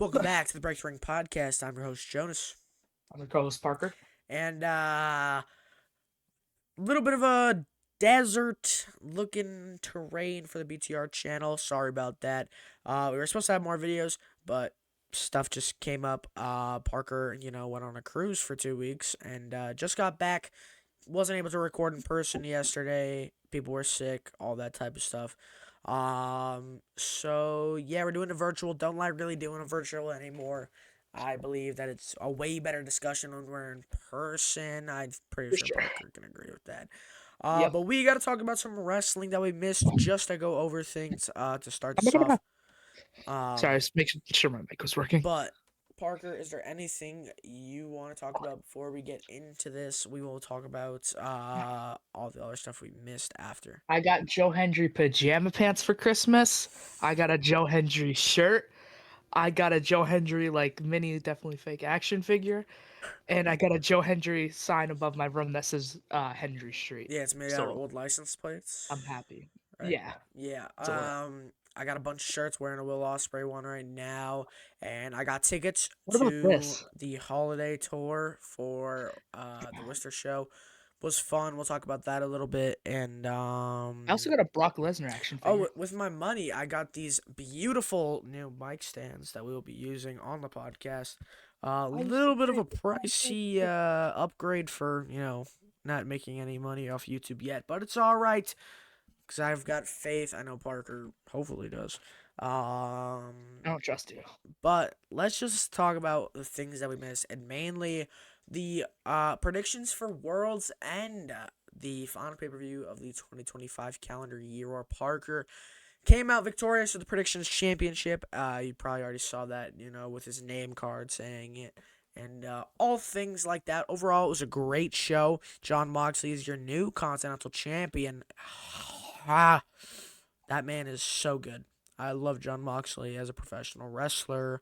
Welcome back to the Break Ring Podcast. I'm your host, Jonas. I'm your co-host Parker. And a little bit of a desert-looking terrain for the BTR channel. Sorry about that. We were supposed to have more videos, but stuff just came up. Parker, went on a cruise for 2 weeks and just got back. Wasn't able to record in person yesterday. People were sick, all that type of stuff. So yeah, we're doing a virtual. Don't like really doing a virtual anymore. I believe that it's a way better discussion when we're in person. I'm pretty For sure sure. Parker can agree with that. Yep. But we got to talk about some wrestling that we missed just to go over things to start this off. Sorry, Um, just make sure my mic was working. but Parker, is there anything you want to talk about before we get into this? We will talk about all the other stuff we missed after. I got Joe Hendry pajama pants for Christmas. I got a Joe Hendry shirt. I got a Joe Hendry mini definitely fake action figure, and I got a Joe Hendry sign above my room that says Hendry Street. Yeah, it's made out of So old license plates, I'm happy. right? Yeah. Yeah. So I got a bunch of shirts, wearing a Will Ospreay one right now, and I got tickets what about to this? the holiday tour for the Worcester show. Was fun. We'll talk about that a little bit. And I also got a Brock Lesnar action figure. with my money, I got these beautiful new mic stands that we will be using on the podcast. A little bit of a pricey upgrade for not making any money off YouTube yet, but it's all right because I've got faith. I know Parker hopefully does. I don't trust you. But let's just talk about the things that we missed, and mainly the predictions for Worlds and the final pay-per-view of the 2025 calendar year. Or Parker came out victorious with the predictions championship. You probably already saw that, with his name card saying it. And all things like that. Overall, it was a great show. Jon Moxley is your new Continental Champion. That man is so good. I love Jon Moxley as a professional wrestler.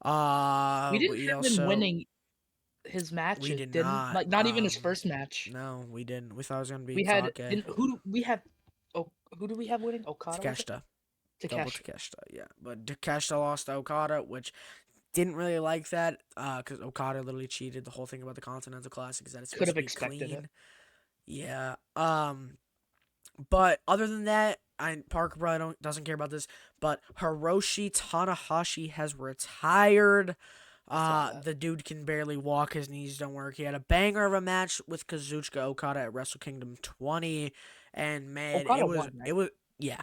We But didn't he have him also winning his we matches, did didn't not. not even his first match. No, we didn't. We thought it was gonna be We had Take didn't who do we have? Oh, who do we have winning? Okada was it? Takeshita, double Takeshi. Takeshita. Yeah, but Takeshita lost to Okada, which didn't really like that. Because Okada literally cheated. The whole thing about the Continental Classic is that it's Could supposed have to be expected it. clean. Yeah. But other than that, Parker probably doesn't care about this, but Hiroshi Tanahashi has retired. The dude can barely walk. His knees don't work. He had a banger of a match with Kazuchika Okada at Wrestle Kingdom 20, and man, Okada won, right? yeah.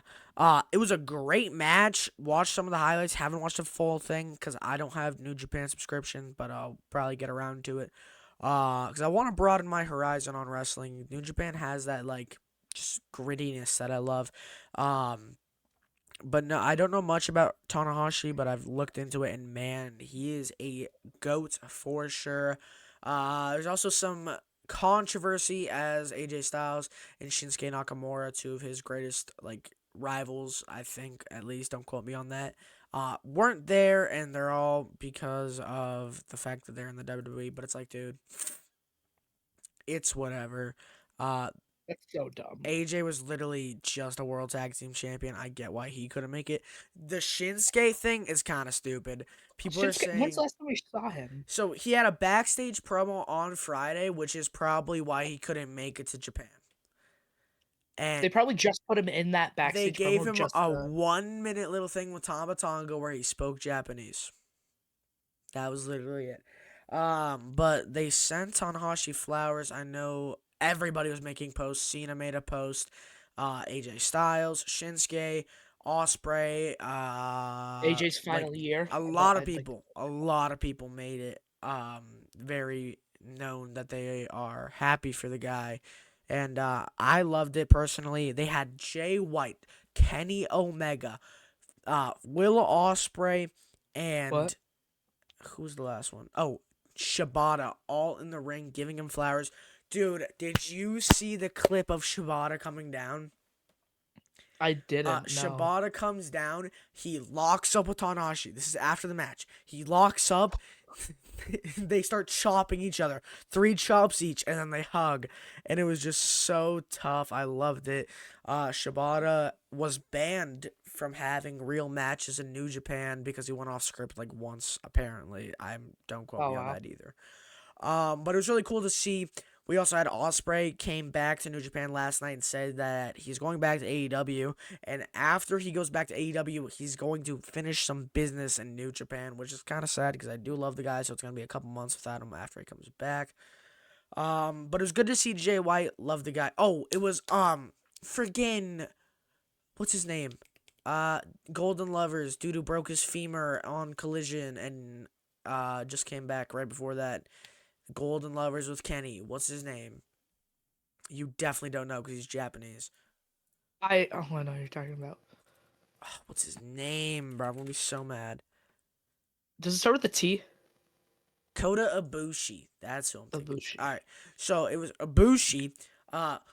It was a great match. Watched some of the highlights. Haven't watched the full thing because I don't have New Japan subscription, but I'll probably get around to it. Because I want to broaden my horizon on wrestling. New Japan has that just grittiness that I love. But no, I don't know much about Tanahashi, but I've looked into it, and man, he is a goat for sure. There's also some controversy as AJ Styles and Shinsuke Nakamura, two of his greatest rivals, I think, at least. Don't quote me on that. Weren't there, and they're all because of the fact that they're in the WWE. But it's like, dude, it's whatever. Uh, That's so dumb. AJ was literally just a World Tag Team Champion. I get why he couldn't make it. The Shinsuke thing is kind of stupid. People are Shinsuke, when's saying. the last time we saw him? So he had a backstage promo on Friday, which is probably why he couldn't make it to Japan. They And probably just put him in that they backstage gave promo him just a to... 1 minute little thing with Tama Tonga where he spoke Japanese. That was literally it. But they sent Tanahashi flowers. I know everybody was making posts. Cena made a post. AJ Styles, Shinsuke, Osprey, AJ's final year. a lot of people made it very known that they are happy for the guy, and I loved it personally. They had Jay White, Kenny Omega, Will Osprey, What? and who's the last one? Oh, Shibata, all in the ring, giving him flowers. Dude, did you see the clip of Shibata coming down? I didn't know. Shibata comes down. He locks up with Tanahashi. This is after the match. He locks up. They start chopping each other. 3 chops each, and then they hug. And it was just so tough. I loved it. Shibata was banned from having real matches in New Japan because he went off script like once apparently. Don't quote Oh me on wow. that either. But it was really cool to see. We also had Ospreay came back to New Japan last night and said that he's going back to AEW, and after he goes back to AEW, he's going to finish some business in New Japan, which is kind of sad because I do love the guy, so it's gonna be a couple months without him after he comes back. But it was good to see Jay White. Love the guy. Oh, it was friggin' what's his name? Uh, Golden Lovers. Dude who broke his femur on Collision and just came back right before that. Golden Lovers with Kenny. What's his name? You definitely don't know because he's Japanese. I know who you're talking about. What's his name, bro? I'm gonna be so mad. Does it start with a T? Kota Ibushi. That's who I'm thinking. Ibushi. All right. So it was Ibushi,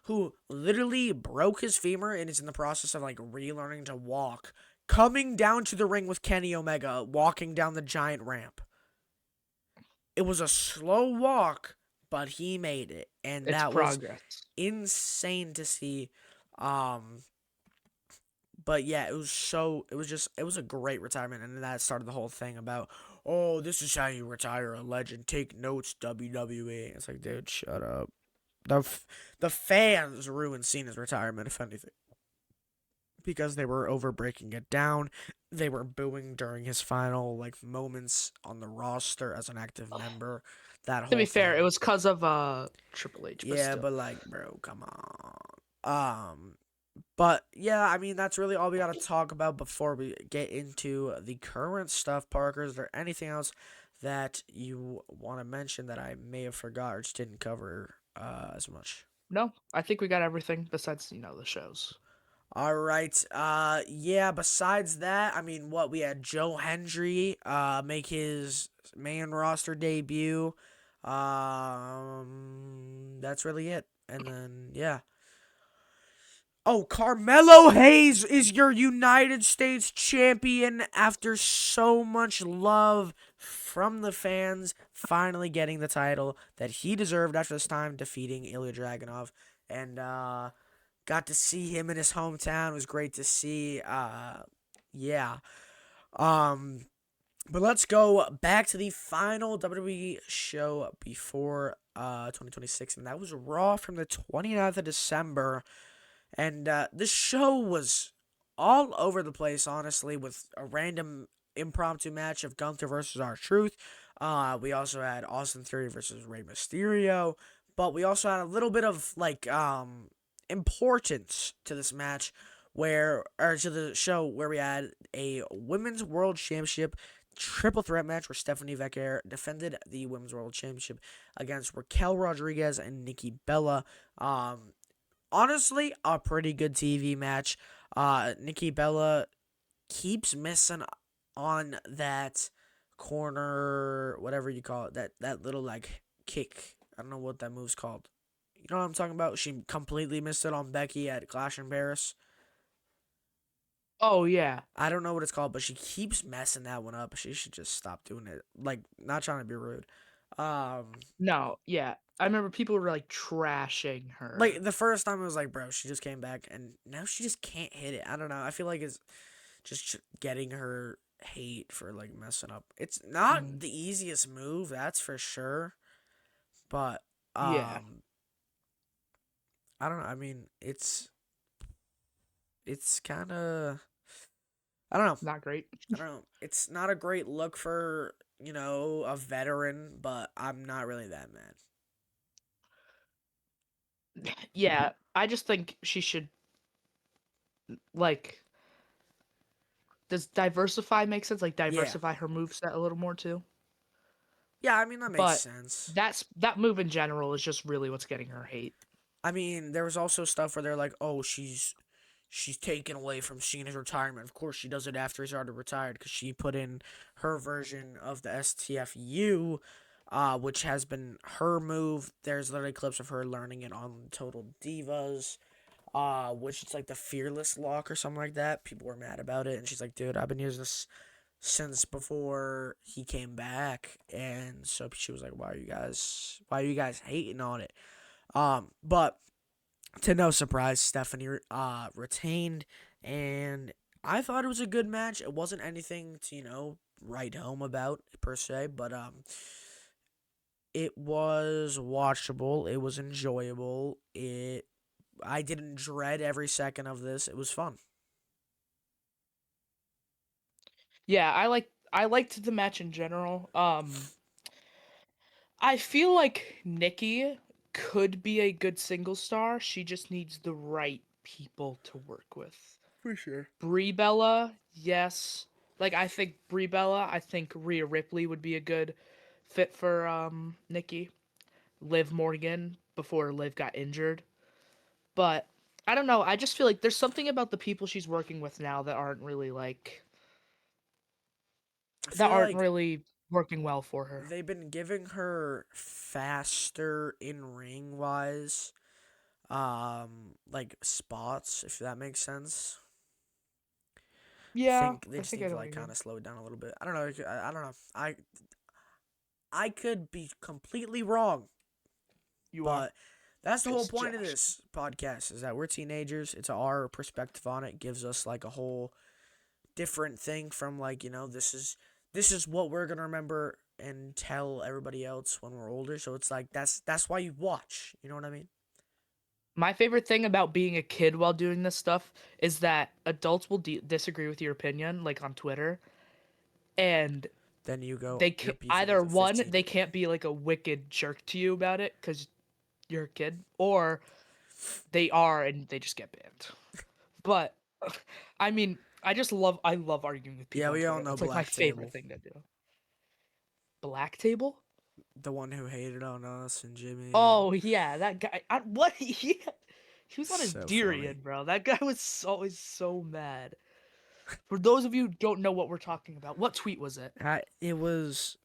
who literally broke his femur and is in the process of like relearning to walk, coming down to the ring with Kenny Omega, walking down the giant ramp. It was a slow walk, but he made it, and It's that was progress. insane to see. Um, but yeah, it was a great retirement, and that started the whole thing about, oh, this is how you retire a legend. Take notes, WWE. It's like, dude, shut up. The fans ruined Cena's retirement, if anything, because they were over breaking it down. They were booing during his final like moments on the roster as an active member. That To whole be fair, it thing. was cause of Triple H, but Yeah, still. but like, bro, come on. But yeah, I mean that's really all we gotta talk about before we get into the current stuff. Parker, is there anything else that you want to mention that I may have forgot or just didn't cover as much? No, I think we got everything besides the shows. All right. Yeah. Besides that, I mean, what we had Joe Hendry make his main roster debut. That's really it. And then yeah. Oh, Carmelo Hayes is your United States champion after so much love from the fans, finally getting the title that he deserved after this time defeating Ilya Dragunov. And got to see him in his hometown. It was great to see. Yeah. Um, but let's go back to the final WWE show before 2026, and that was Raw from the 29th of December. And this show was all over the place, honestly, with a random impromptu match of Gunther versus R-Truth. We also had Austin Theory versus Rey Mysterio, but we also had a little bit of like importance to this match, or to the show, where we had a Women's World Championship triple threat match where Stephanie Becker defended the Women's World Championship against Raquel Rodriguez and Nikki Bella. Honestly, a pretty good TV match. Nikki Bella keeps missing on that corner, whatever you call it, that little like kick. I don't know what that move's called. You know what I'm talking about? She completely missed it on Becky at Clash in Paris. Oh yeah. I don't know what it's called, but she keeps messing that one up. She should just stop doing it. Like, not trying to be rude. Um, No, yeah. I remember people were like trashing like her. the first time it was like, bro, she just came back, and now she just can't hit it. I don't know. I feel like it's just getting her hate for like messing up. It's not Mm, the easiest move, that's for sure. But yeah, I don't know. I mean, it's kind of, I don't know. not great. I don't know. It's not a great look for, a veteran, but I'm not really that mad. Yeah, I just think she should like does diversify make sense? Like Yeah. diversify her moveset a little more too. Yeah, I mean that makes But sense. that move in general is just really what's getting her hate. I mean, there was also stuff where they're like, "Oh, she's taken away from Cena's retirement." Of course, she does it after he's already retired because she put in her version of the STFU, which has been her move. There's literally clips of her learning it on Total Divas, which is like the Fearless Lock or something like that. People were mad about it, and she's like, "Dude, I've been using this since before he came back," and so she was like, why are you guys hating on it?" But to no surprise, Stephanie retained, and I thought it was a good match. It wasn't anything to, write home about per se, but it was watchable. It was enjoyable. I didn't dread every second of this. It was fun. Yeah, I liked the match in general. I feel like Nikki could be a good single star. She just needs the right people to work with. For sure. Brie Bella, yes. Like I think Brie Bella, I think Rhea Ripley would be a good fit for Nikki. Liv Morgan before Liv got injured. But I don't know, I just feel like there's something about the people she's working with now I that feel aren't like really working well for her. they've been giving her faster in ring wise, like spots, if that makes sense. Yeah, They I just think I need to know what like you kind mean. of slow it down a little bit. I don't know. I don't know. I could be completely wrong, You are. but that's the whole Cause point of Josh. this podcast is that we're teenagers. It's our perspective on it. Gives us like a whole different thing from like this is what we're gonna remember and tell everybody else when we're older. So it's like that's why you watch. You know what I mean? My favorite thing about being a kid while doing this stuff is that adults will disagree with your opinion, like on Twitter, and Then you go, they you're can beefing either with a one, 15 they year old. can't be like a wicked jerk to you about it because you're a kid, or they are and they just get banned. But I mean, I love arguing with Yeah, people on we all Twitter. know That's like my Black favorite Table, thing to do. Black Table? the one who hated on us and Jimmy, and Oh yeah, that guy. What? He was on his so funny. Durian, bro. That guy was always so mad. For those of you who don't know what we're talking about, what tweet was it? It was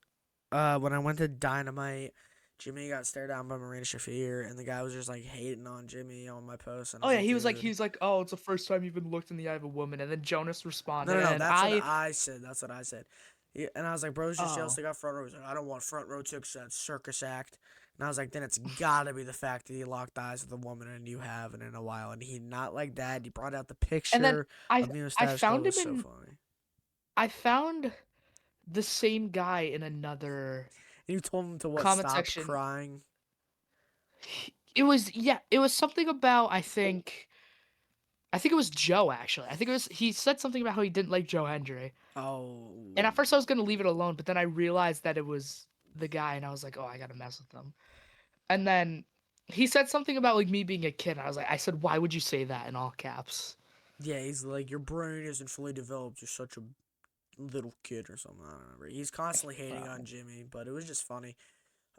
when I went to Dynamite. Jimmy got stared down by Marina Shafir, and the guy was just like hating on Jimmy on my post, and I Oh was yeah, like, he dude, was like, oh, it's the first time you've been looked in the eye of a woman, and then Jonas no, responded, no, no, and that's what I, I said. That's what I said. Yeah, and I was like, bro's just jealous oh, they got front row. He's like, I don't want front row too, because that's circus act. And I was like, then it's gotta be the fact that he locked eyes with a woman and you haven't in a while. And he not like that. He brought out the and then picture I of me and I Status Quo. It found was him so in, funny. I found the same guy in another And you told him to what? comment Stop section. crying. It was, yeah, it was something about, I think it was Joe actually. I think it was, he said something about how he didn't like Joe Hendry. And Oh, at first I was gonna leave it alone, but then I realized that it was the guy, and I was like, oh, I gotta mess with him. And then he said something about like me being a kid. And I said, why would you say that in all caps? yeah. He's like, your brain isn't fully developed. You're such a little kid or something. I don't remember. He's constantly hating on Jimmy, but it was just funny.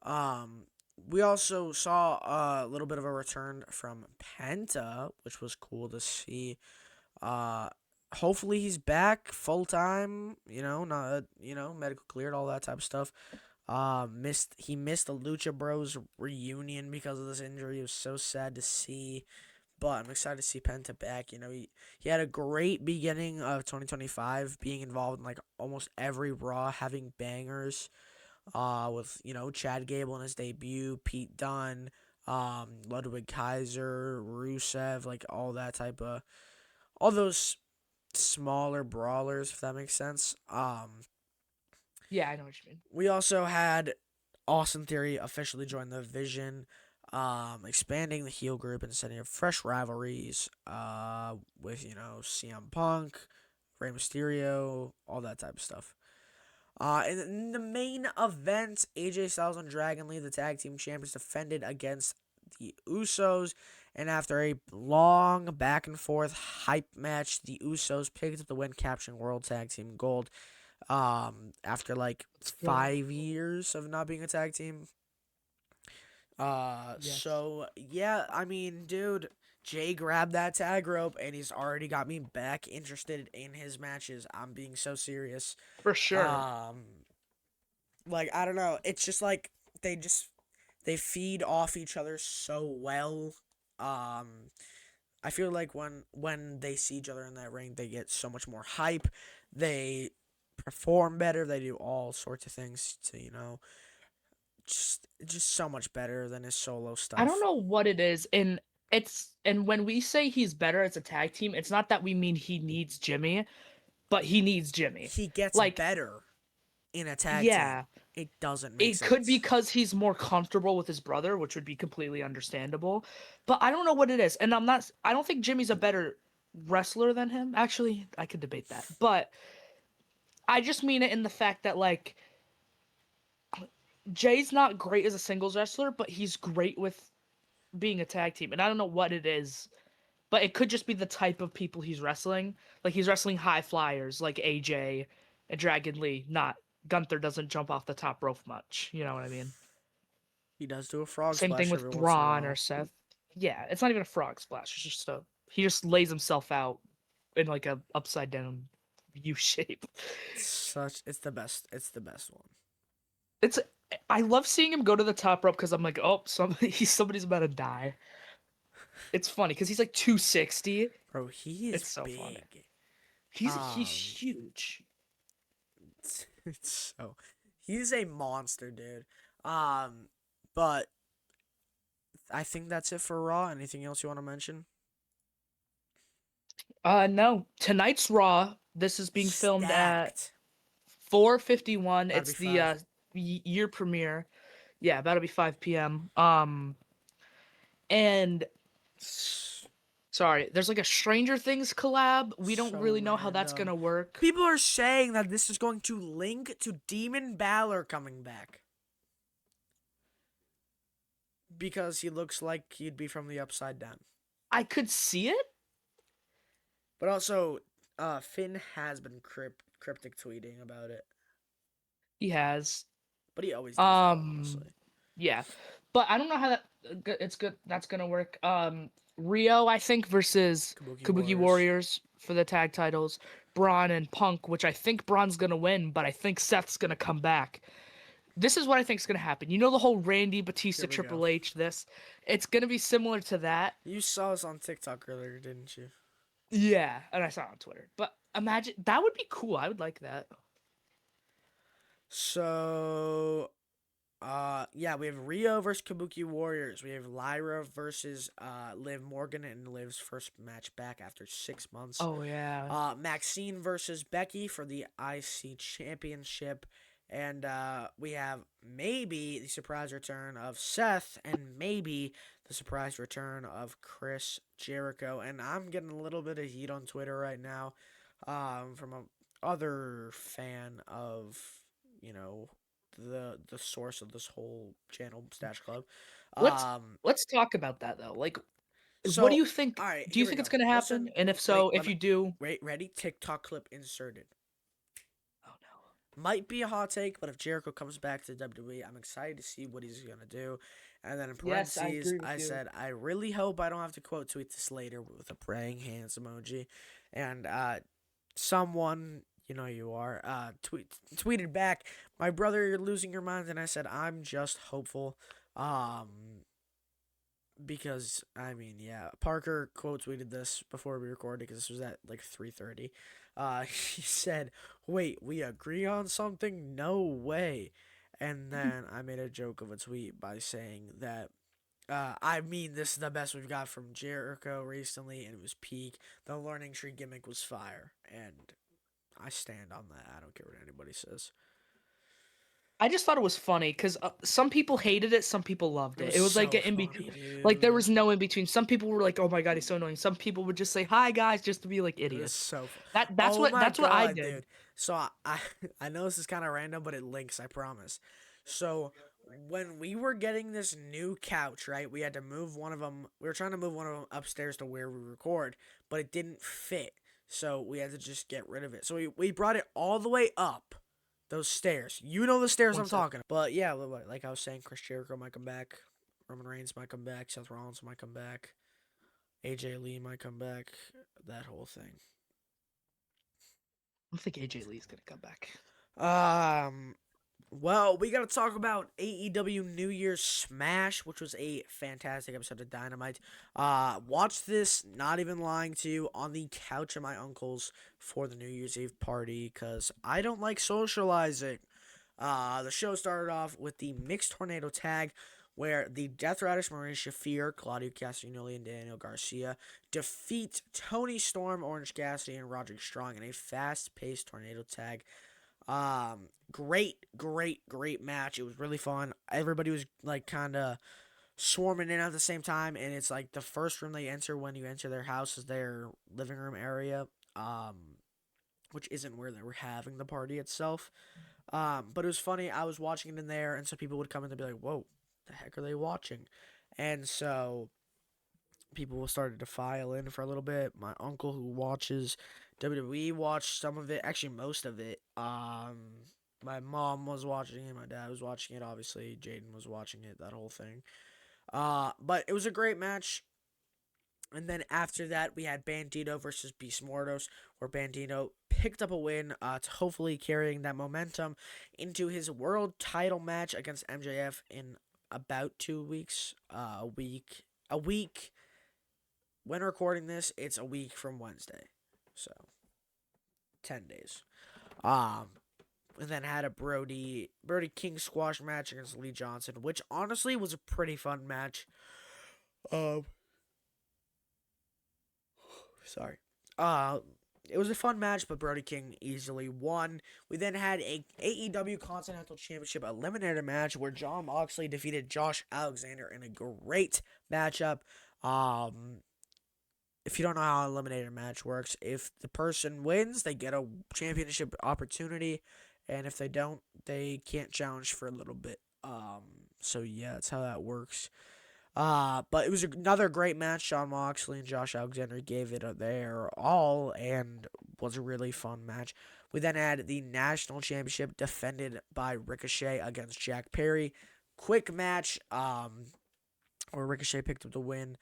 Um, we also saw a little bit of a return from Penta, which was cool to see. Uh, hopefully he's back full time. Not medical cleared, all that type of stuff. He missed the Lucha Bros reunion because of this injury. It was so sad to see. But I'm excited to see Penta back. He had a great beginning of 2025, being involved in like almost every Raw, having bangers with Chad Gable in his debut, Pete Dunne, Ludwig Kaiser, Rusev, like all those smaller brawlers, if that makes sense. Yeah, I know what you mean. We also had Austin Theory officially join the Vision, expanding the heel group and setting up fresh rivalries with CM Punk, Rey Mysterio, all that type of stuff. In the main event, AJ Styles and Dragon Lee, the tag team champions, defended against the Usos. And after a long back and forth hype match, the Usos picked up the win, capturing World Tag Team Gold. After like Let's go. 5 years of not being a tag team. Yes, So yeah, I mean, dude, Jay grabbed that tag rope and he's already got me back interested in his matches. I'm being so serious. for sure. Um, like I don't know, it's just like they just they feed off each other so well. Um, I feel like when they see each other in that ring, they get so much more hype. They perform better. They do all sorts of things to just so much better than his solo I don't stuff. know what it is, and and when we say he's better as a tag team, it's not that we mean he needs Jimmy, but he needs Jimmy. He gets Like, better in a tag team. yeah, It doesn't make it could be sense. because he's more comfortable with his brother, which would be completely understandable. But I don't know what it is. And I don't think Jimmy's a better wrestler than him. Actually, I could debate that. But I just mean it in the fact that, like, Jay's not great as a singles wrestler, but he's great with being a tag team. And I don't know what it is, but it could just be the type of people he's wrestling. Like, he's wrestling high flyers like AJ and Dragon Lee, not Gunther doesn't jump off the top rope much. You know what I mean? He does do a frog Same thing splash with every once in a Braun or while. Seth. Yeah, it's not even a frog splash. It's just he just lays himself out in like a upside down U shape. It's the best. It's the best one. It's I love seeing him go to the top rope because I'm like, oh, somebody's about to die. It's funny because he's like 260. Bro, he is It's so funny. big. He's Um, huge. it's so he's a monster, dude. Um, but I think that's it for Raw. Anything else you want to mention? No. Tonight's Raw. This is being filmed at Stacked. 4:51. About to be It's the five. year premiere. Yeah, about to be 5 p.m. And sorry, there's like a Stranger Things collab. We don't So really know how that's random. gonna work. People are saying that this is going to link to Demon Balor coming back because he looks like he'd be from the Upside Down. I could see it. But also, Finn has been cryptic tweeting about it. He has. But he always does that, Um, honestly. yeah, but I don't know how that it's good. That's gonna work. Rio, I think, versus Kabuki Kabuki Warriors. Warriors for the tag titles. Braun and Punk, which I think Braun's gonna win, but I think Seth's gonna come back. This is what I think is gonna happen. You know the whole Randy Batista Here we go. Triple H this? It's gonna be similar to that. You saw us on TikTok earlier, didn't you? Yeah, and I saw it on Twitter. But imagine that would be cool. I would like that. So, yeah, we have Rio versus Kabuki Warriors. We have Lyra versus Liv Morgan in Liv's first match back after 6 months. Oh yeah. Maxine versus Becky for the IC Championship. And we have maybe the surprise return of Seth and maybe the surprise return of Chris Jericho. And I'm getting a little bit of heat on Twitter right now from a other fan of, you know, the source of this whole channel, Stash Club. Let's Um, let's talk about that though. Like, what do so, you think? all right, Do you here we think it's go. gonna happen? Listen, And if wait, so, let if me, you do, wait, ready? TikTok clip inserted. oh no. Might be a hot take, but if Jericho comes back to WWE, I'm excited to see what he's gonna do. And then in Yes, I parentheses, agree with I you. said, I really hope I don't have to quote tweet this later with a praying hands emoji. And someone, you know you are, tweeted back, my brother, you're losing your mind. And I said, I'm just hopeful. Because I mean, yeah, Parker quote tweeted this before we recorded because this was at like 3:30. He said, "Wait, we agree on something? No way!" And then I made a joke of a tweet by saying that I mean this is the best we've got from Jericho recently, and it was peak. The learning tree gimmick was fire, and I stand on that. I don't care what anybody says. I just thought it was funny because some people hated it, some people loved It it. was It was like so an in between. funny, Like there dude. was no in between. Some people were like, "Oh my god, he's so annoying." Some people would just say, "Hi guys," just to be like It was idiots. so. That's Oh what my that's what I god, did. dude! So I know this is kind of random, but it links. I promise. So when we were getting this new couch, right? We had to move one of them. We were trying to move one of them upstairs to where we record, but it didn't fit. So we had to just get rid of it. So we brought it all the way up those stairs. You know the stairs One I'm sec. talking about. But yeah, like I was saying, Chris Jericho might come back. Roman Reigns might come back. Seth Rollins might come back. AJ Lee might come back. That whole thing. I don't think AJ Lee's gonna come back. Um, well, we got to talk about AEW New Year's Smash, which was a fantastic episode of Dynamite. Watched this, not even lying to you, on the couch of my uncle's for the New Year's Eve party because I don't like socializing. The show started off with the mixed tornado tag where the Death Riders Maria Shafir, Claudio Castagnoli, and Daniel Garcia defeat Tony Storm, Orange Cassidy, and Roderick Strong in a fast-paced tornado tag. Great match. It was really fun. Everybody was like kind of swarming in at the same time, and it's like the first room they enter when you enter their house is their living room area, which isn't where they were having the party itself. But it was funny. I was watching it in there, and so people would come in and be like, "Whoa, the heck are they watching?" And so people started to file in for a little bit. My uncle, who watches WWE, watched some of it. Actually, most of it. My mom was watching it. My dad was watching it. Obviously, Jaden was watching it. That whole thing. But it was a great match. And then after that, we had Bandito versus Beast Mordos, where Bandito picked up a win, to hopefully carrying that momentum into his world title match against MJF in about 2 weeks. A week. When recording this, it's a week from Wednesday, so 10 days. Um, and then had a Brody King squash match against Lee Johnson, which honestly was a pretty fun match. Um, Sorry. Uh, it was a fun match, but Brody King easily won. We then had a AEW Continental Championship Eliminator match where John Moxley defeated Josh Alexander in a great matchup. Um, if you don't know how an eliminator match works, if the person wins, they get a championship opportunity, and if they don't, they can't challenge for a little bit. So yeah, that's how that works. But it was another great match. Sean Moxley and Josh Alexander gave it their all and was a really fun match. We then had the national championship defended by Ricochet against Jack Perry. Quick match, where Ricochet picked up the win,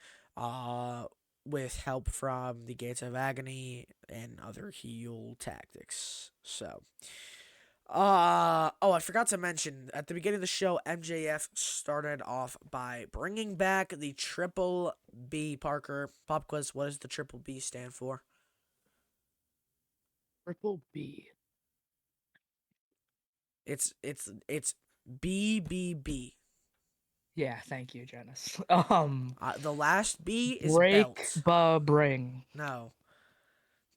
with help from the Gates of Agony and other heel tactics. So, I forgot to mention at the beginning of the show, MJF started off by bringing back the Triple B. Parker pop quiz. What does the Triple B stand for? Triple B. It's BBB. Yeah, thank you, Jonas. The last B is Break belt. bring. No,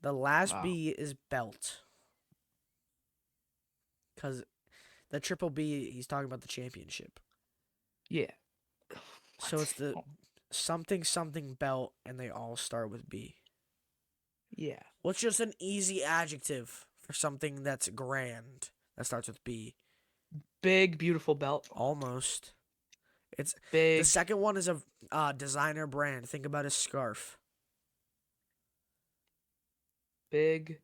the last Wow. B is belt. Cause the Triple B, he's talking about the championship. Yeah. So What? it's the Oh, something something belt, and they all start with B. yeah. What's just an easy adjective for something that's grand that starts with B? Big beautiful belt. Almost. It's the Big second one is a designer brand. Think about his scarf. big.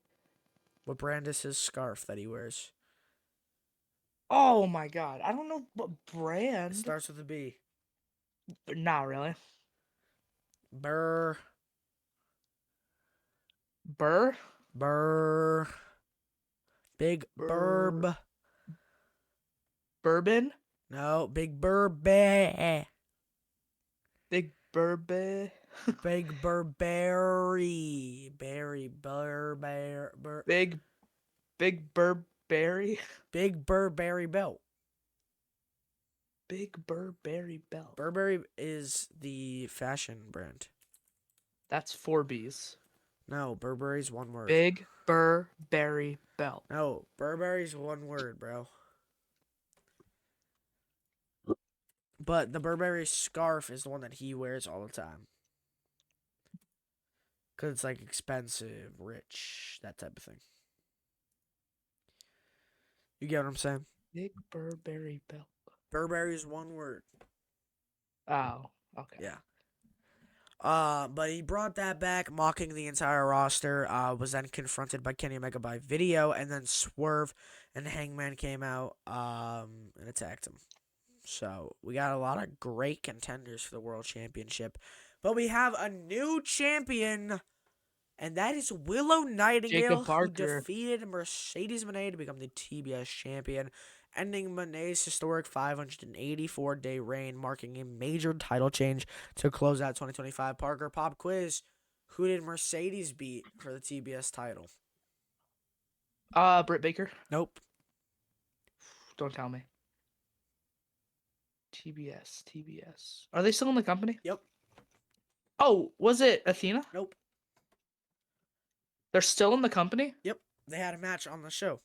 What brand is his scarf that he wears? Oh my god. I don't know what It brand. starts with a B. Not really. Burr, Burr? burr, big Burr. burb. Bourbon? No, big burberry. Big Burberry. Big Burberry. Berry, Big Big Burberry. Big Burberry belt. Big Burberry belt. Burberry is the fashion brand. That's 4 B's. No, Burberry's one word. Big Burberry belt. No, Burberry's one word, bro. But the Burberry scarf is the one that he wears all the time. Because it's like expensive, rich, that type of thing. You get what I'm saying? Big Burberry belt. Burberry's one word. Oh, okay. Yeah. But he brought that back, mocking the entire roster. Was then confronted by Kenny Omega by video, and then Swerve and Hangman came out, and attacked him. So we got a lot of great contenders for the World Championship, but we have a new champion, and that is Willow Nightingale, Jacob who Parker. defeated Mercedes Moné to become the TBS champion, ending Moné's historic 584-day reign, marking a major title change to close out 2025. Parker, pop quiz. Who did Mercedes beat for the TBS title? Britt Baker. Nope. Don't tell me. TBS. Are they still in the company? Yep. Oh, was it Athena? Nope. They're still in the company? Yep. They had a match on the show.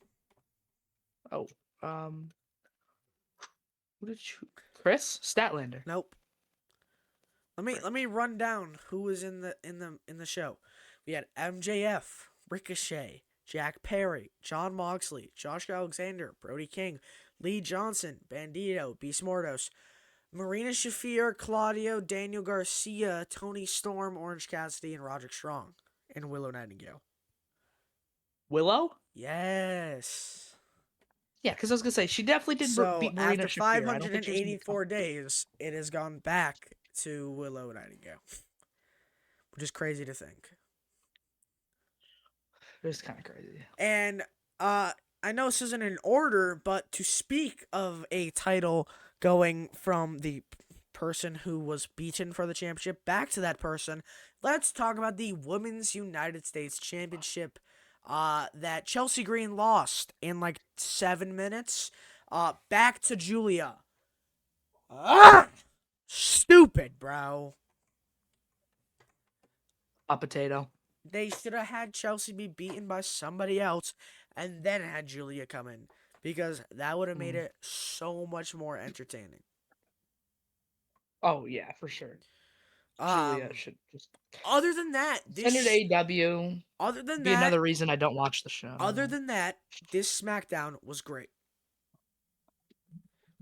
Oh, um, who did you? Chris Statlander. Nope. Let me run down who was in the show. We had MJF, Ricochet, Jack Perry, John Moxley, Josh Alexander, Brody King, Lee Johnson, Bandito, Beast Mordos, Marina Shafir, Claudio, Daniel Garcia, Tony Storm, Orange Cassidy, and Roderick Strong, and Willow Nightingale. Willow? Yes. Yeah, because I was gonna say she definitely did So beat Marina after Shafir. I don't think she was in the 584 company. days, it has gone back to Willow Nightingale, which is crazy to think. It was kind of crazy. And I know this isn't in order, but to speak of a title going from the person who was beaten for the championship back to that person, let's talk about the Women's United States Championship that Chelsea Green lost in like 7 minutes. Back to Julia. Ah! Stupid, bro. Hot potato. They should have had Chelsea be beaten by somebody else and then had Julia come in because that would have made it so much more entertaining. Oh yeah, for sure. Julia Um, should just other than that, send her to AEW. other than Be that, another reason I don't watch the other show. than that, this SmackDown was great.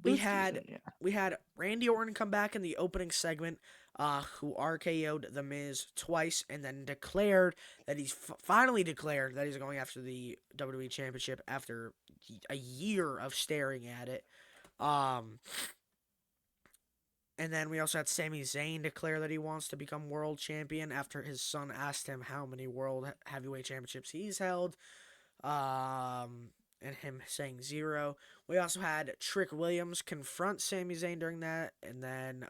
It We was had decent, yeah. we had Randy Orton come back in the opening segment, who RKO'd The Miz twice, and then declared that he's finally declared that he's going after the WWE Championship after a year of staring at it. Um, and then we also had Sami Zayn declare that he wants to become world champion after his son asked him how many world heavyweight championships he's held. And him saying 0. We also had Trick Williams confront Sami Zayn during that, and then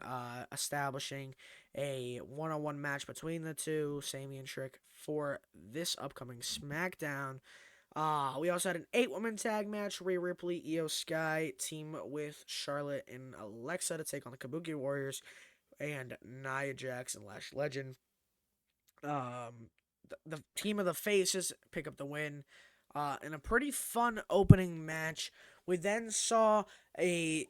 establishing a one-on-one match between the two, Sami and Trick, for this upcoming SmackDown. We also had an 8-woman tag match: Rhea Ripley, Io Sky team with Charlotte and Alexa to take on the Kabuki Warriors, and Nia Jax and Lash Legend. The team of the faces pick up the win in a pretty fun opening match. We then saw the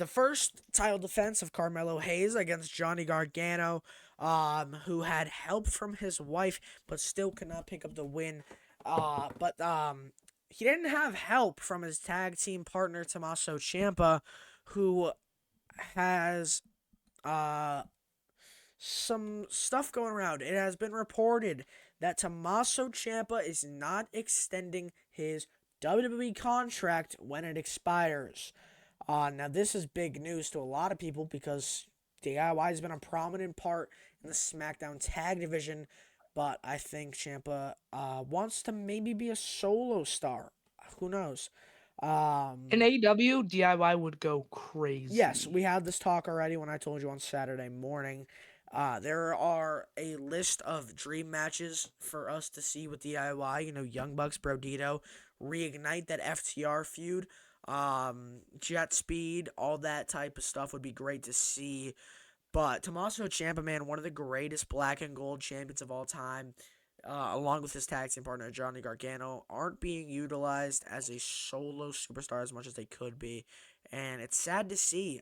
first title defense of Carmelo Hayes against Johnny Gargano, who had help from his wife but still could not pick up the win. But he didn't have help from his tag team partner Tommaso Ciampa, who has some stuff going around. It has been reported that Tommaso Ciampa is not extending his WWE contract when it expires. Now, this is big news to a lot of people because DIY has been a prominent part in the SmackDown tag division, but I think Ciampa wants to maybe be a solo star. Who knows? In AEW, DIY would go crazy. Yes, we had this talk already when I told you on Saturday morning. There are a list of dream matches for us to see with DIY. You know, Young Bucks, Brodito, reignite that FTR feud, Jet Speed, all that type of stuff would be great to see. But Tommaso Ciampa, man, one of the greatest black and gold champions of all time, along with his tag team partner Johnny Gargano, aren't being utilized as a solo superstar as much as they could be, and it's sad to see.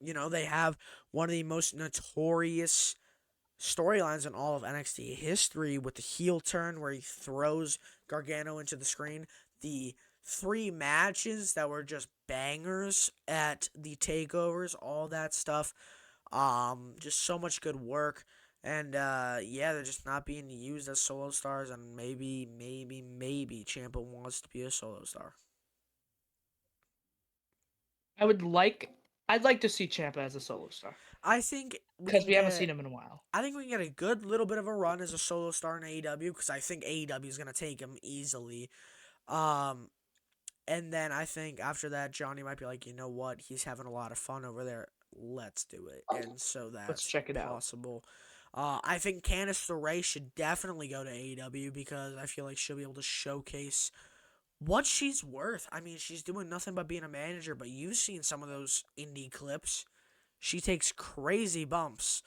They have one of the most notorious storylines in all of NXT history with the heel turn where he throws Gargano into the screen. The 3 matches that were just bangers at the takeovers, all that stuff. Just so much good work. And yeah, they're just not being used as solo stars, and maybe Ciampa wants to be a solo star. I'd like to see Ciampa as a solo star I think we because can we haven't seen get him in a while. I think we can get a good little bit of a run as a solo star in AEW because I think AEW is gonna take him easily. Um, and then I think after that, Johnny might be like, you know what, he's having a lot of fun over there. Let's do it, and so Let's that's check it out. possible. I think Candice LeRae should definitely go to AEW because I feel like she'll be able to showcase what she's worth. I mean, she's doing nothing but being a manager, but you've seen some of those indie clips. She takes crazy bumps.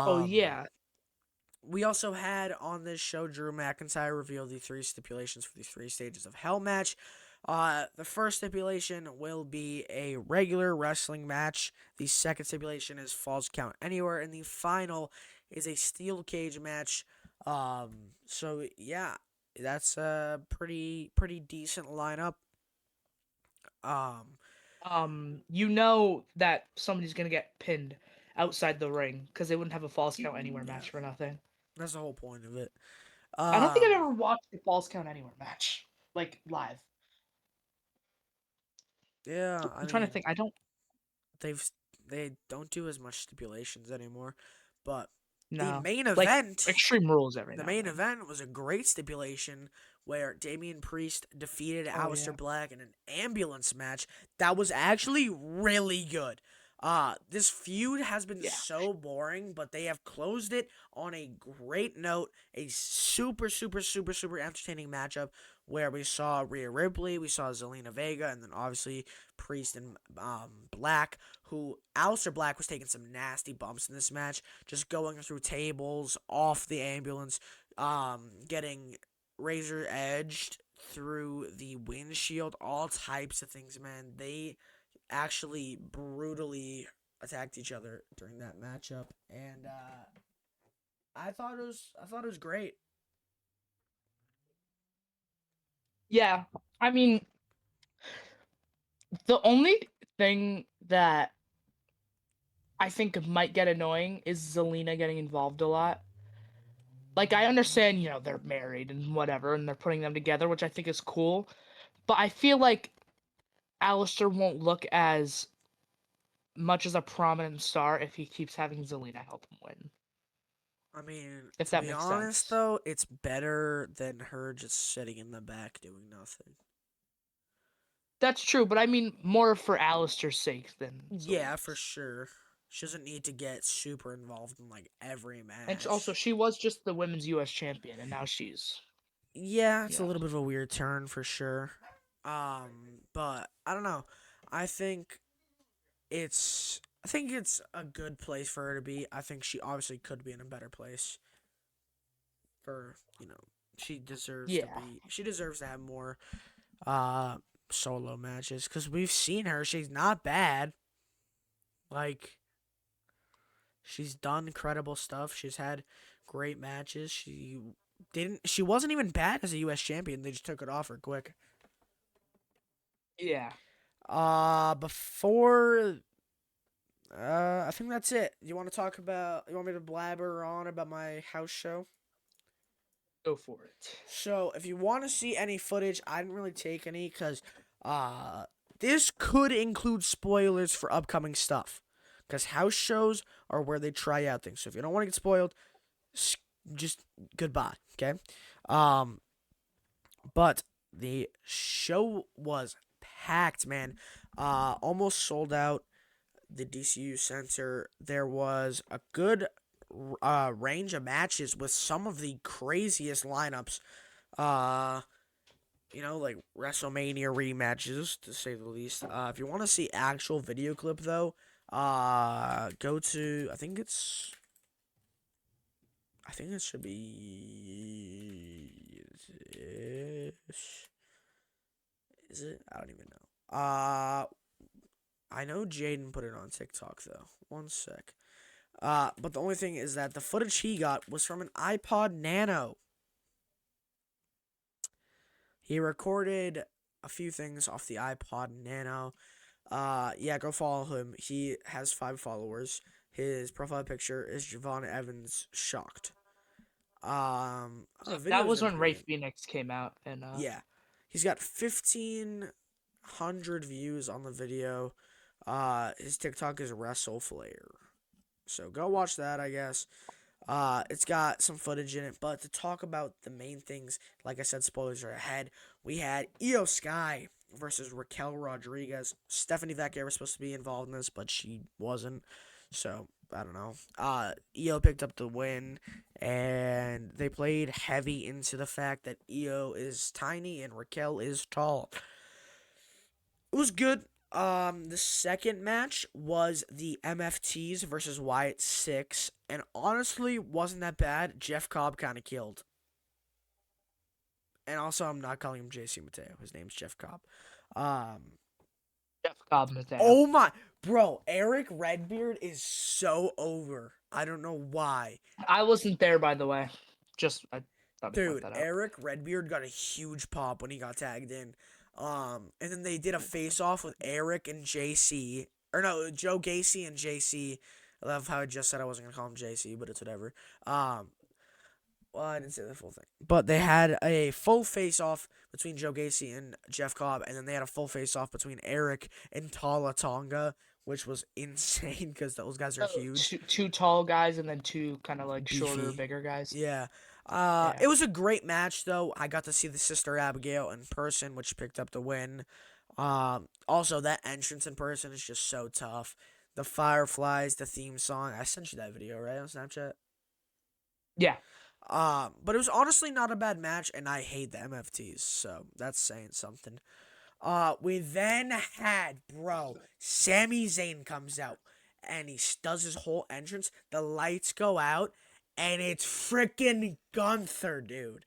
Oh Um, yeah. we also had on this show Drew McIntyre reveal the three stipulations for the three stages of Hell match. The first stipulation will be a regular wrestling match. The second stipulation is Falls Count Anywhere, and the final is a steel cage match. So yeah, that's a pretty decent lineup. Um, You know that somebody's gonna get pinned outside the ring because they wouldn't have a false count anywhere yeah, match for nothing. that's the whole point of it. I don't think I've Um, ever watched a false count anywhere match like live. yeah, I I'm trying to mean, think. I don't they've they don't do as much stipulations anymore, but the know. main Like event Extreme Rules every the now and main then. event was a great stipulation where Damian Priest defeated Oh Aleister yeah. Black in an ambulance match that was actually really good. This feud has been Yeah. so boring, but they have closed it on a great note. A super entertaining matchup where we saw Rhea Ripley, we saw Zelina Vega, and then obviously Priest and Black, who Aleister Black was taking some nasty bumps in this match, just going through tables, off the ambulance, getting razor edged through the windshield, all types of things, man. They actually brutally attacked each other during that matchup, and I thought it was great. Yeah. I mean, the only thing that I think might get annoying is Zelina getting involved a lot. Like I understand, they're married and whatever, and they're putting them together, which I think is cool. But I feel like Alistair won't look as much as a prominent star if he keeps having Zelina help him win. I mean, If to that be makes honest, sense. though, it's better than her just sitting in the back doing nothing. That's true, but I mean more for Alistair's sake than Yeah, for Zelina's. sure. She doesn't need to get super involved in like every And also, match. she was just the women's U.S. champion, and now she's, Yeah, it's you a know, little bit of a weird turn for sure. But I don't know. I think I think it's a good place for her to be. I think she obviously could be in a better place for, she deserves to yeah, be she deserves to have more uh solo matches cuz we've seen her. She's not bad. Like she's done incredible stuff. She's had great matches. She wasn't even bad as a US champion. They just took it off her quick. yeah. Before I think that's it. You want to talk about? You want me to blabber on about my house show? Go for it. So, if you want to see any footage, I didn't really take any because uh, this could include spoilers for upcoming stuff. Because house shows are where they try out things. So, if you don't want to get spoiled, just goodbye. Okay. Um, but the show was packed, man. Almost sold out the DCU Center. There was a good range of matches with some of the craziest lineups. Uh, like WrestleMania rematches, to say the least. If you want to see actual video clip, though, go to I think it should be. Is it? I don't even know. I know Jaden put it on TikTok though. One sec. But the only thing is that the footage he got was from an iPod Nano. He recorded a few things off the iPod Nano. Yeah, go follow him. He has 5 followers. His profile picture is Javon Evans shocked. The That video's was been when pretty Ray good. Phoenix came out, and Yeah, he's got 1,500 views on the video. His TikTok is WrestleFlair. So go watch that, I guess. It's got some footage in it, but to talk about the main things, like I said, spoilers are ahead. We had Io Sky versus Raquel Rodriguez. Stephanie Vecchia was supposed to be involved in this, but she wasn't. So I don't know. EO picked up the win, and they played heavy into the fact that EO is tiny and Raquel is tall. It was good. The second match was the MFTs versus Wyatt Six, and honestly, wasn't that bad. Jeff Cobb kind of killed. And also, I'm not calling him JC Mateo. His name's Jeff Cobb. Um, Jeff Cobb Mateo. oh my, bro, Eric Redbeard is so over. I don't know why. I wasn't there, by the way. Just I thought I'd point Dude, that out. Eric Redbeard got a huge pop when he got tagged in. And then they did a face off with Eric and JC. Or no, Joe Gacy and JC. I love how I just said I wasn't gonna call him JC, but it's whatever. Well, I didn't say the full thing. But they had a full face off between Joe Gacy and Jeff Cobb, and then they had a full face off between Eric and Tala Tonga, which was insane because those guys are Oh, huge. two tall guys and then two kind of like shorter, Beefy. bigger guys. Yeah. Yeah. It was a great match though. I got to see the sister Abigail in person, which picked up the win. Also that entrance in person is just so tough. The Fireflies, the theme song. I sent you that video, right, on Snapchat? Yeah. But it was honestly not a bad match, and I hate the MFTs, so that's saying something. We then had, bro, Sami Zayn comes out, and he does his whole entrance. The lights go out, and it's freaking Gunther, dude.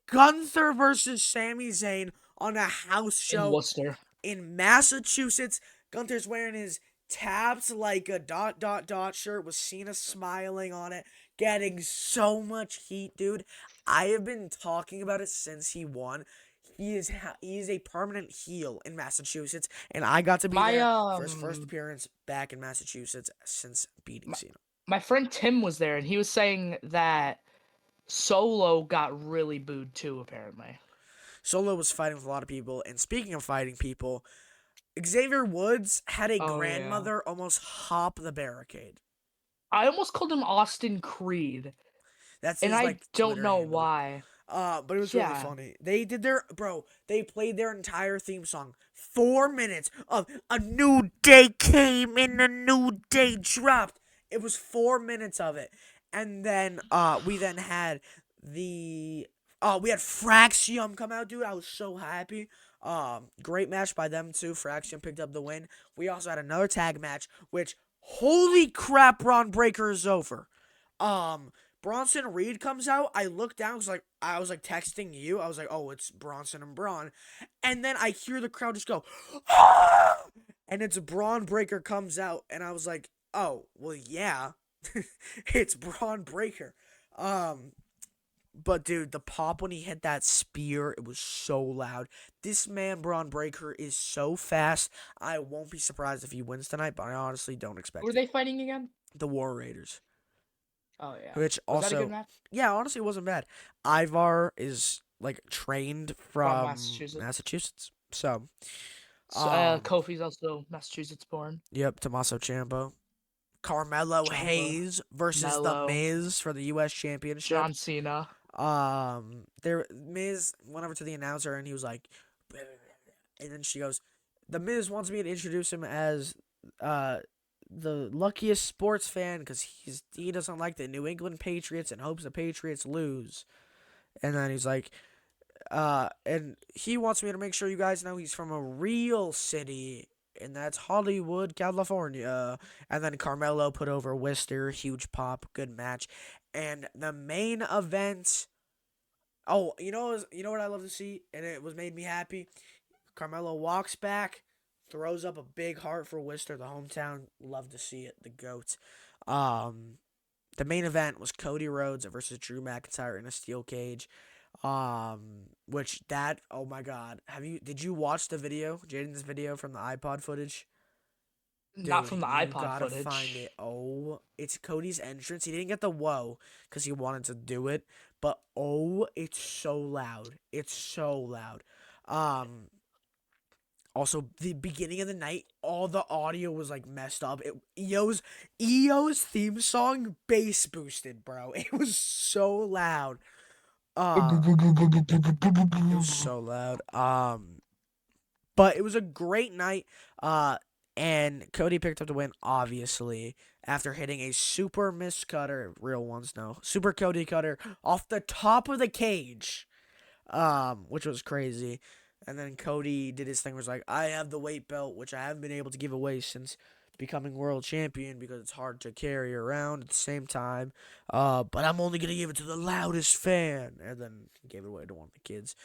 Gunther versus Sami Zayn on a house In show Worcester. in Massachusetts. Gunther's wearing his tabs like a ... shirt with Cena smiling on it, getting so much heat, dude. I have been talking about it since he won. He is a permanent heel in Massachusetts, and I got to be My there for his first appearance back in Massachusetts since beating my, Cena. my friend Tim was there and he was saying that Solo got really booed too, apparently. Solo was fighting with a lot of people, and speaking of fighting people, Xavier Woods had a Oh yeah. grandmother almost hop the barricade. I almost called him Austin Creed, That's and his I like don't Twitter know handle. why. But it was really Yeah. funny. They did their they played their entire theme song. 4 minutes of a new day came and a new day dropped. It was 4 minutes of it. And then we then had the we had Fraxium come out, dude. I was so happy. Great match by them too. Fraxium picked up the win. We also had another tag match, which holy crap, Braun Breaker is over. Bronson Reed comes out. I look down because like I was like texting you. I was like, oh, it's Bronson and Braun, and then I hear the crowd just go, ah! And it's Braun Breaker comes out, and I was like, oh, well, yeah, it's Braun Breaker. Um, but dude, the pop when he hit that spear, it was so loud. This man, Braun Breaker, is so fast. I won't be surprised if he wins tonight, but I honestly don't Who are expect it. they fighting again? The War Raiders. Oh yeah. Which Was that a good also, match? yeah, honestly, wasn't bad. Ivar is like trained From from Massachusetts. Massachusetts, so um, Kofi's also Massachusetts born. yep, Tommaso Ciampa, Carmelo Ciampa, Hayes versus the Mello, Miz for the U.S. Championship. John Cena. There Miz went over to the announcer and he was like, and then she goes, the Miz wants me to introduce him as uh the luckiest sports fan because he doesn't like the New England Patriots and hopes the Patriots lose. And then he's like, and he wants me to make sure you guys know he's from a real city, and that's Hollywood, California. And then Carmelo put over Wister, huge pop, good match. And the main event. Oh, you know what I love to see, and it was made me happy. Carmelo walks back, throws up a big heart for Wister, the hometown. Love to see it, the goat. Um, the main event was Cody Rhodes versus Drew McIntyre in a steel cage. Which that oh my god, did you watch the video, Jaden's video from the iPod footage? Not Dude, from the you iPod gotta find footage. it. Oh, it's Cody's entrance. He didn't get the whoa because he wanted to do it, but oh, it's so loud. It's so loud. Um, Also, the beginning of the night, all the audio was like messed up. EO's theme song bass boosted, bro. It was so loud. It was so loud. But it was a great night. And Cody picked up the win, obviously, after hitting a super miss cutter, real ones no, super Cody cutter off the top of the cage, which was crazy. And then Cody did his thing, was like, I have the weight belt, which I haven't been able to give away since becoming world champion because it's hard to carry around at the same time. But I'm only gonna give it to the loudest fan, and then he gave it away to one of the kids.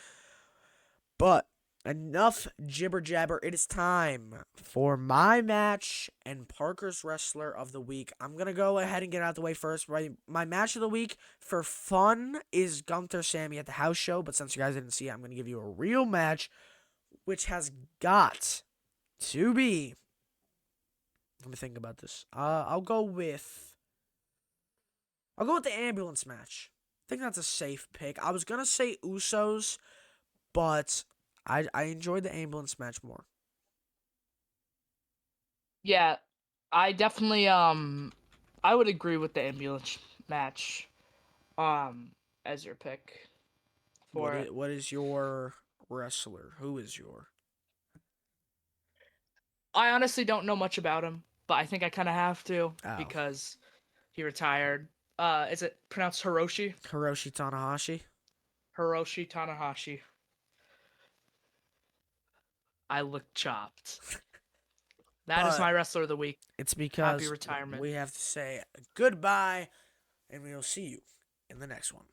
But enough jibber jabber. It is time for my match and Parker's Wrestler of the Week. I'm going to go ahead and get out of the way first. My match of the week for fun is Gunther Sammy at the house show. But since you guys didn't see it, I'm going to give you a real match, which has got to be. Let me think about this. I'll go with the ambulance match. I think that's a safe pick. I was going to say Usos, but I enjoyed the ambulance match more. Yeah, I definitely I would agree with the ambulance match as your pick for it. What is your wrestler? Who is your? I honestly don't know much about him, but I think I kind of have to Oh, because he retired. Is it pronounced Hiroshi? Hiroshi Tanahashi. Hiroshi Tanahashi. I look chopped. That is But my wrestler of the week. it's Happy because retirement. we have to say goodbye, and we'll see you in the next one.